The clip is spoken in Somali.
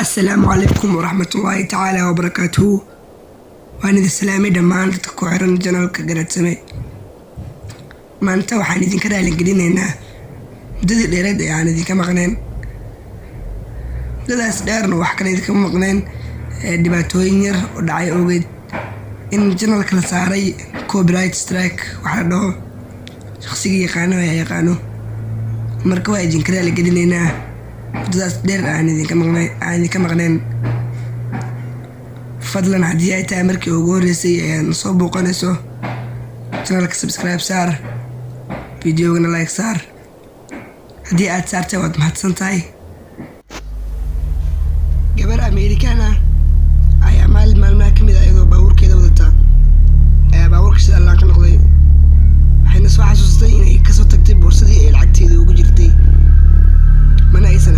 السلام عليكم ورحمة الله تعالى وبركاته. وأنا ذا السلامي دمان تكو عرن جنالك قرأت سمي ما أنت وحاني ذي كده لنقدين هنا دادي الإرادة يعني ذي كمغنين دادا سدارنا وحكنا ذي كمغنين دباتوين ير ودعاي أوغيد إن جنالك لساري كوبرايت سترايك وحده شخصي يقانو يا يقانو مركوا يجين كده لنقدين هنا داداس دير aanay ka maqneen fadlan haddii ay tahay markii ugu horeysay ayaan soo booqanayso channelka subscribe saar videogana like saar haddii aad saartay waad mahadsan tahay. gabar Amerikaan ah ayaa maalmaha ka mid ah iyadoo baabuurkeeda wadata baabuurka sida Allah ka noqday waxayna soo xasuustay inay kasoo tagtay boorsadii ay lacagteeda ugu jirtay mana aysan